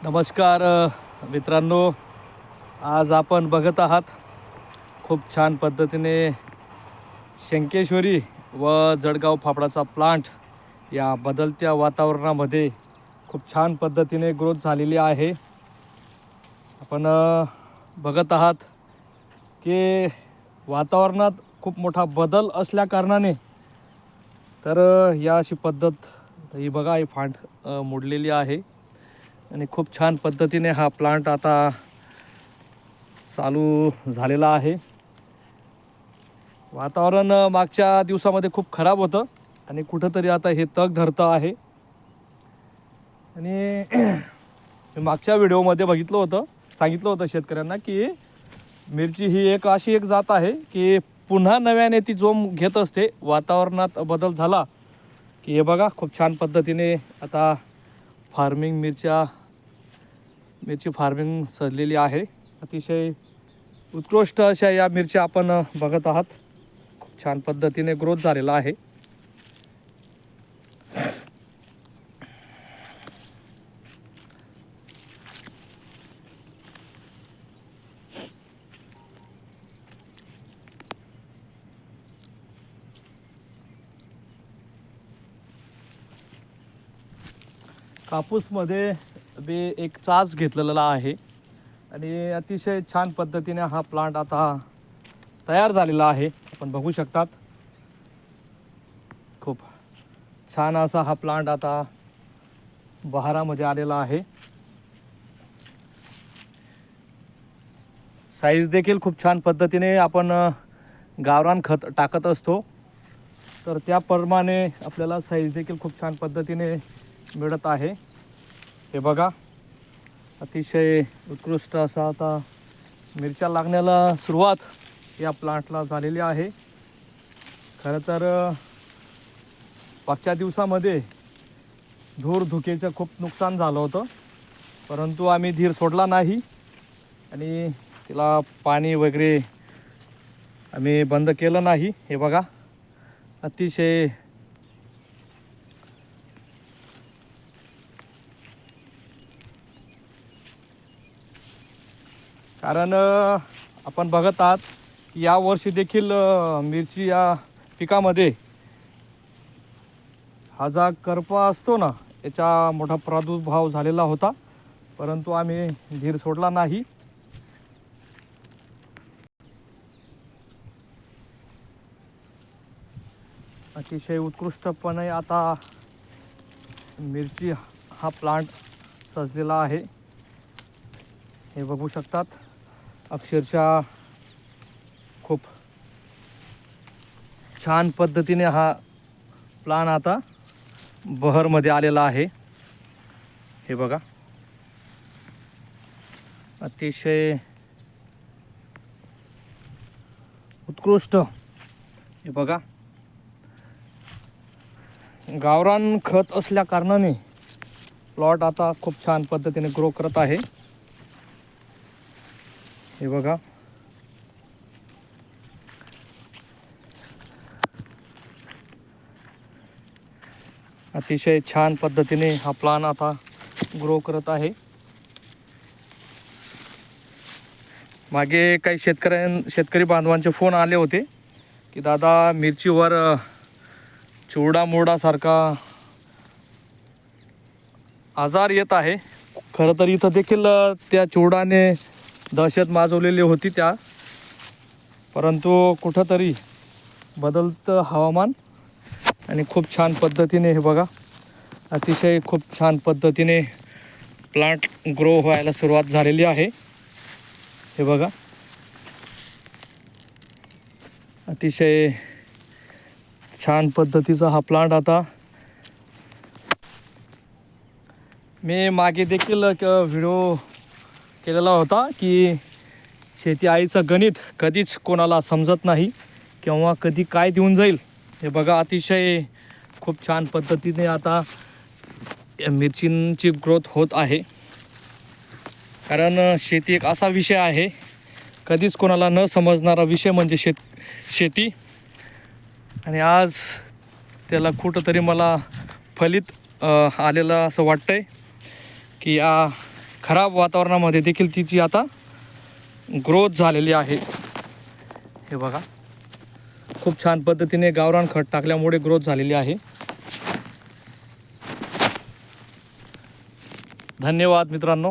नमस्कार मित्रांनो, आज आपण बघत आहात खूप छान पद्धतीने शंकेश्वरी व जळगाव फाफडाचा प्लांट या बदलत्या वातावरणामध्ये खूप छान पद्धतीने ग्रोथ झालेली आहे। आपण बघत आहात की वातावरणात खूप मोठा बदल असल्या कारणाने तर या अशी पद्धत ही बघा, ही फांट मोडलेली आहे आणि खूप छान पद्धतीने हा प्लांट आता चालू झालेला आहे। वातावरण मागच्या दिवसामध्ये खूप खराब होतं आणि कुठंतरी आता हे तग धरतं आहे। आणि मी मागच्या व्हिडिओमध्ये सांगितलं होतं शेतकऱ्यांना की मिरची ही एक अशी एक जात आहे की पुन्हा नव्याने ती जोम घेत असते। वातावरणात बदल झाला की हे बघा, खूप छान पद्धतीने आता मिरची फार्मिंग सजलेली आहे। अतिशय उत्कृष्ट अशा या मिरच्या आपण बघत आहात। खूप छान पद्धतीने ग्रोथ झालेला आहे। कापूसमध्ये बी एक चाच घेतलेला आहे आणि अतिशय छान पद्धतीने हा प्लांट आता तयार झालेला आहे। आपण बघू शकतात, खूप छान असा हा प्लांट आता बहारामध्ये आलेला आहे। साईज देखील खूप छान पद्धतीने आपण गावरान खत टाकत असतो, तर त्याप्रमाणे आपल्याला साईज देखील खूप छान पद्धतीने मिळत आहे। हे बघा, अतिशय उत्कृष्ट असा आता मिरच्या लागण्याला सुरुवात या प्लांटला झालेली आहे। खरं तर मागच्या दिवसामध्ये धुकेचं खूप नुकसान झालं होतं, परंतु आम्ही धीर सोडला नाही आणि तिला पाणी वगैरे आम्ही बंद केलं नाही। हे बघा, अतिशय कारण आपण बघत आहात की या वर्षी देखील मिरची या पिकामध्ये हा जो करपा असतो ना, याचा मोठा प्रादुर्भाव झालेला होता, परंतु आम्ही धीर सोडला नाही। अतिशय उत्कृष्टपणे आता मिरची हा प्लांट सजलेला आहे। हे बघू शकतात, अक्षरशः खूप छान पद्धतीने हा प्लांट आता बहरमध्ये आलेला आहे। हे बघा, अतिशय उत्कृष्ट। हे बघा, गावरान खत असल्या कारणाने प्लॉट आता खूप छान पद्धतीने ग्रो करत आहे। हे बघा, अतिशय छान पद्धतीने हा प्लांट आता ग्रो करत आहे। मागे काही शेतकरी बांधवांचे फोन आले होते की दादा, मिरचीवर चुरडा आजार येत आहे। खरं तर इथं देखील त्या चुरडाने दहशत माजवलेली होती परंतु कुठंतरी बदलतं हवामान आणि खूप छान पद्धतीने हे बघा, अतिशय खूप छान पद्धतीने प्लांट ग्रो व्हायला सुरुवात झालेली आहे। हे बघा, अतिशय छान पद्धतीचा हा प्लांट आता मी मागे देखील एक व्हिडिओ केलेला होता की शेती आईचं गणित कधीच कोणाला समजत नाही, किंवा कधी काय देऊन जाईल। हे बघा, अतिशय खूप छान पद्धतीने आता मिरचींची ग्रोथ होत आहे। कारण शेती एक असा विषय आहे, कधीच कोणाला न समजणारा विषय म्हणजे शेती। आणि आज त्याला कुठंतरी मला फलित आलेलं असं वाटतंय की या खराब वातावरणामध्ये देखील तिची आता ग्रोथ झालेली आहे। हे बघा, खूप छान पद्धतीने गावरान खत टाकल्यामुळे ग्रोथ झालेली आहे। धन्यवाद मित्रांनो।